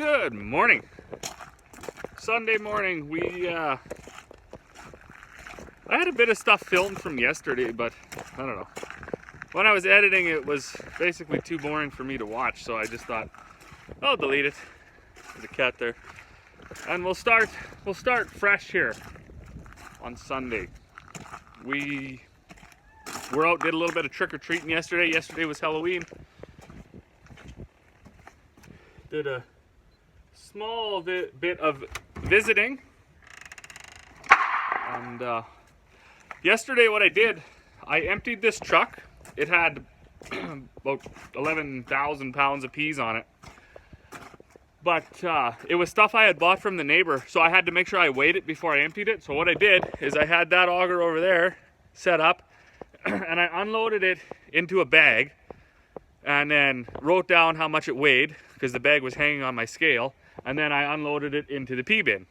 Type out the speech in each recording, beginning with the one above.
Good morning. Sunday morning. I had a bit of stuff filmed from yesterday, but I don't know. When I was editing, it was basically too boring for me to watch, so I just thought, I'll delete it. There's a cat there. And we'll start fresh here on Sunday. We were out, did a little bit of trick-or-treating yesterday. Yesterday was Halloween. Did a small bit of visiting. And yesterday what I did, I emptied this truck. It had about 11,000 pounds of peas on it. But it was stuff I had bought from the neighbor, so I had to make sure I weighed it before I emptied it. So what I did is I had that auger over there set up, and I unloaded it into a bag, and then wrote down how much it weighed, because the bag was hanging on my scale, and then I unloaded it into the pea bin.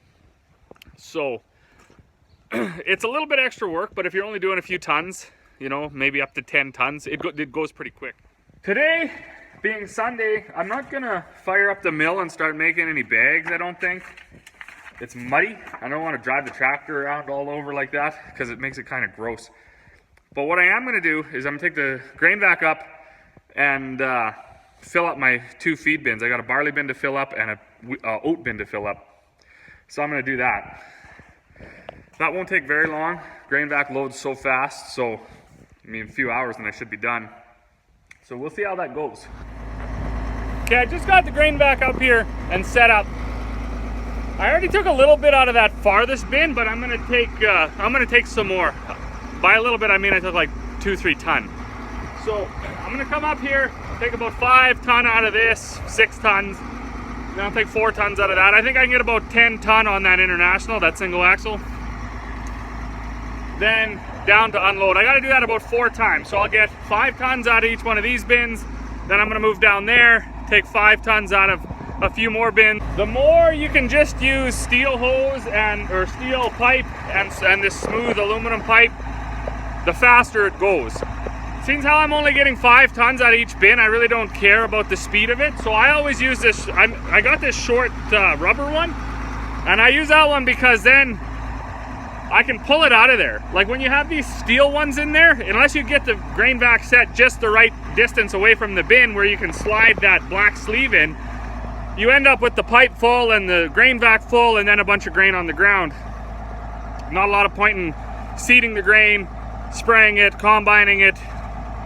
So it's a little bit extra work, but if you're only doing a few tons, you know, maybe up to 10 tons, it goes pretty quick. Today, being Sunday, I'm not gonna fire up the mill and start making any bags, I don't think. It's muddy. I don't want to drive the tractor around all over like that because it makes it kind of gross. But what I am gonna do is I'm gonna take the grain vac up and fill up my 2 feed bins. I got a barley bin to fill up and a oat bin to fill up. So I'm gonna do that. That won't take very long. Grain vac loads so fast, so I mean a few hours and I should be done. So we'll see how that goes. Okay, I just got the grain vac up here and set up. I already took a little bit out of that farthest bin, but I'm gonna take some more. By a little bit, I mean I took like 2-3 ton. So I'm gonna come up here, take about 5 ton out of this, 6 tons. Then I'll take 4 tons out of that. I think I can get about 10 ton on that International, that single axle. Then down to unload. I gotta do that about 4 times. So I'll get 5 tons out of each one of these bins. Then I'm gonna move down there, take 5 tons out of a few more bins. The more you can just use steel hose or steel pipe and this smooth aluminum pipe, the faster it goes. Seeing how I'm only getting 5 tons out of each bin, I really don't care about the speed of it. So I always use this, I got this short rubber one, and I use that one because then I can pull it out of there. Like when you have these steel ones in there, unless you get the grain vac set just the right distance away from the bin where you can slide that black sleeve in, you end up with the pipe full and the grain vac full and then a bunch of grain on the ground. Not a lot of point in seeding the grain, spraying it, combining it,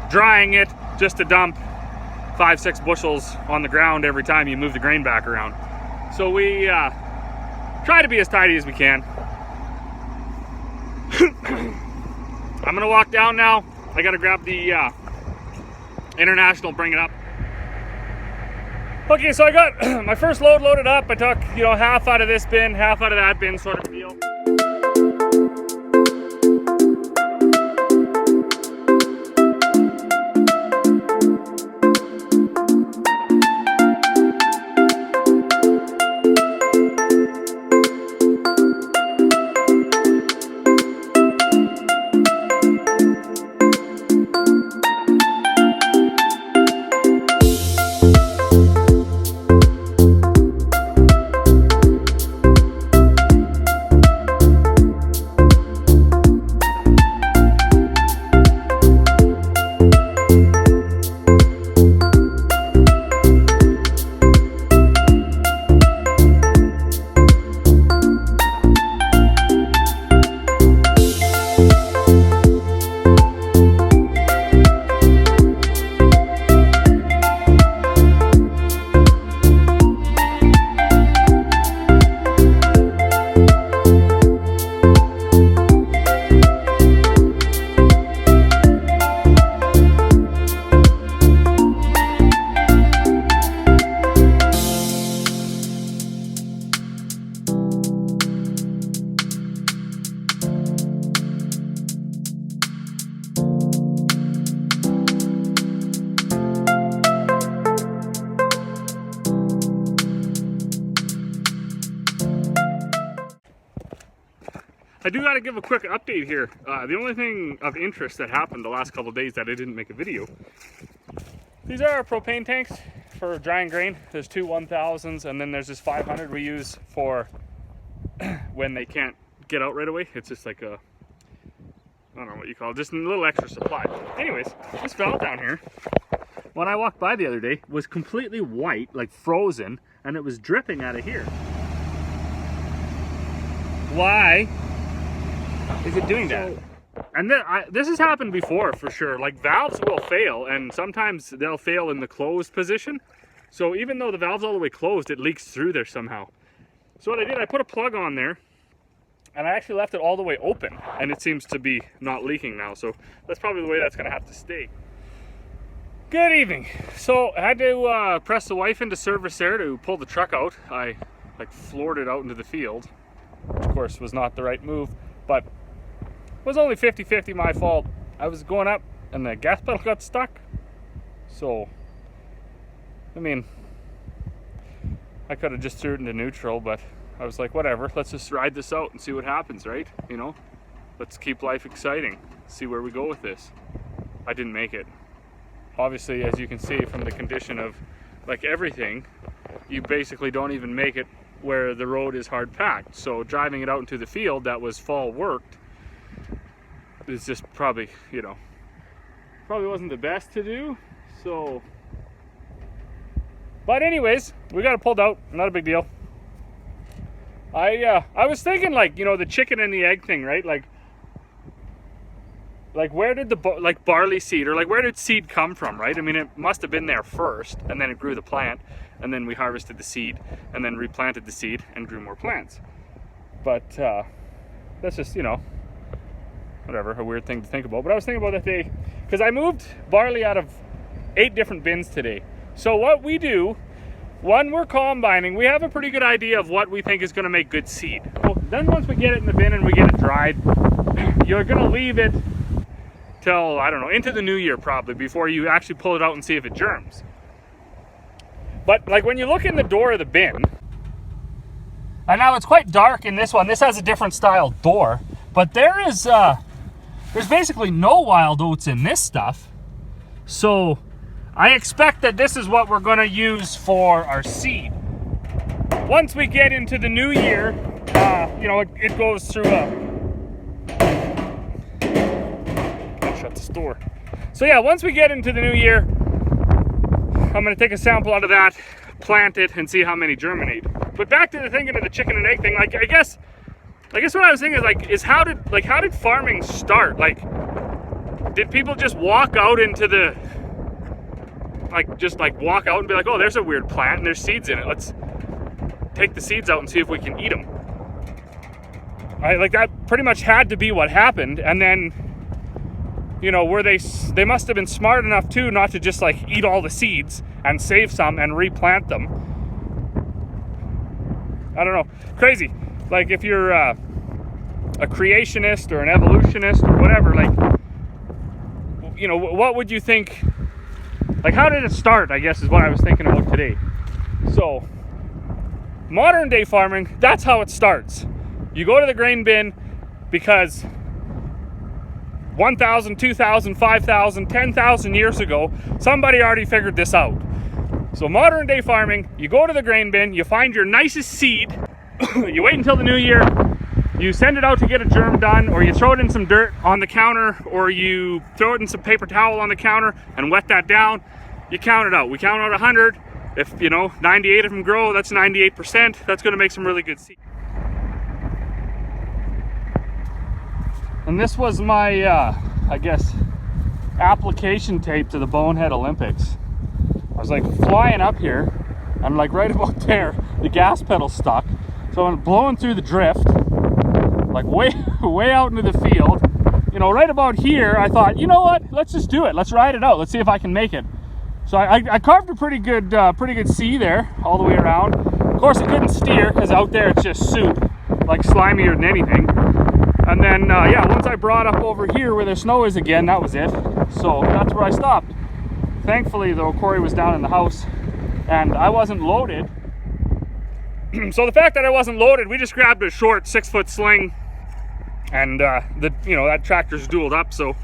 drying it, just to dump 5-6 bushels on the ground every time you move the grain vac around. So we try to be as tidy as we can. I'm gonna walk down now. I gotta grab the International, bring it up. Okay, so I got my first load loaded up. I took, you know, half out of this bin, half out of that bin, sort of deal. I do got to give a quick update here. The only thing of interest that happened the last couple of days that I didn't make a video. These are our propane tanks for drying grain. There's two 1000s, and then there's this 500 we use for when they can't get out right away. It's just like a, I don't know what you call it, just a little extra supply. Anyways, this valve down here, when I walked by the other day, was completely white, like frozen, and it was dripping out of here. Why is it doing that? And then this has happened before for sure. Like valves will fail, and sometimes they'll fail in the closed position. So even though the valve's all the way closed, it leaks through there somehow. So what I did, I put a plug on there, and I actually left it all the way open, and it seems to be not leaking now. So that's probably the way that's gonna have to stay. Good evening. So I had to press the wife into service there to pull the truck out. I like floored it out into the field, which of course was not the right move, but it was only 50-50 my fault. I was going up and the gas pedal got stuck. So, I mean, I could have just threw it into neutral, but I was like, whatever, let's just ride this out and see what happens, right? You know, let's keep life exciting, see where we go with this. I didn't make it. Obviously, as you can see from the condition of like everything, you basically don't even make it where the road is hard packed. So driving it out into the field that was fall worked is just probably, you know, probably wasn't the best to do. So, but anyways, we got it pulled out, not a big deal. I was thinking, like, you know, the chicken and the egg thing, right? Like where did the barley seed, or like where did seed come from, right? I mean, it must have been there first, and then it grew the plant, and then we harvested the seed, and then replanted the seed and grew more plants. But that's just, you know, whatever, a weird thing to think about. But I was thinking about that because I moved barley out of 8 different bins today. So what we do, when we're combining, we have a pretty good idea of what we think is going to make good seed. Well, then once we get it in the bin and we get it dried, you're going to leave it till, I don't know, into the new year probably, before you actually pull it out and see if it germs. But like when you look in the door of the bin, and now it's quite dark in this one, this has a different style door, but there's basically no wild oats in this stuff. So I expect that this is what we're going to use for our seed. Once we get into the new year, you know, it goes through shut this door. So yeah, once we get into the new year, I'm going to take a sample out of that, plant it, and see how many germinate. But back to the thinking of the chicken and egg thing, like I guess what I was thinking is how did farming start? Like, did people just walk out into the, just walk out and be like, oh, there's a weird plant and there's seeds in it, let's take the seeds out and see if we can eat them. Like that pretty much had to be what happened. And then, you know, they must have been smart enough too not to just like eat all the seeds and save some and replant them. I don't know, crazy. Like if you're a creationist or an evolutionist or whatever, like, you know, what would you think? Like, how did it start, I guess, is what I was thinking about today. So, modern day farming, that's how it starts. You go to the grain bin because 1,000, 2,000, 5,000, 10,000 years ago, somebody already figured this out. So modern day farming, you go to the grain bin, you find your nicest seed, you wait until the new year, you send it out to get a germ done, or you throw it in some dirt on the counter, or you throw it in some paper towel on the counter and wet that down. You count it out. We count out 100. If, you know, 98 of them grow, that's 98%. That's going to make some really good seed. And this was my, I guess, application tape to the Bonehead Olympics. I was like flying up here, and like right about there, the gas pedal stuck. So I'm blowing through the drift, like way out into the field. You know, right about here, I thought, you know what? Let's just do it. Let's ride it out. Let's see if I can make it. So I carved a pretty good C there all the way around. Of course, it couldn't steer because out there it's just soup, like slimier than anything. And then, yeah, once I brought up over here where the snow is again, that was it. So that's where I stopped. Thankfully, though, Corey was down in the house and I wasn't loaded. So the fact that I wasn't loaded, we just grabbed a short 6-foot sling, and that tractor's dualed up, so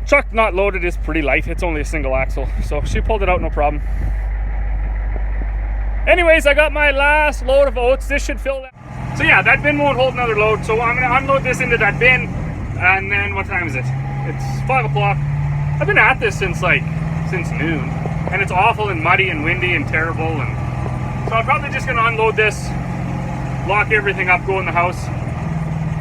truck not loaded is pretty light. It's only a single axle, so she pulled it out no problem. Anyways, I got my last load of oats. This should fill that. So yeah, that bin won't hold another load, so I'm gonna unload this into that bin, and then what time is it? It's 5 o'clock. I've been at this since noon, and it's awful and muddy and windy and terrible, and so I'm probably just gonna unload this, lock everything up, go in the house.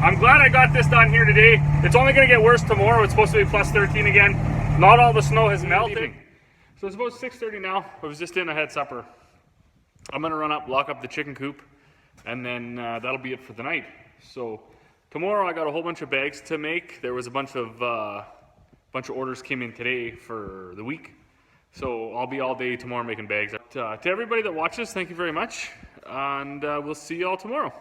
I'm glad I got this done here today. It's only gonna get worse tomorrow. It's supposed to be plus 13 again. Not all the snow has melted. So it's about 6:30 now. I was just in, I had supper. I'm gonna run up, lock up the chicken coop, and then that'll be it for the night. So tomorrow I got a whole bunch of bags to make. There was a bunch of orders came in today for the week. So I'll be all day tomorrow making bags. To everybody that watches, thank you very much. And we'll see you all tomorrow.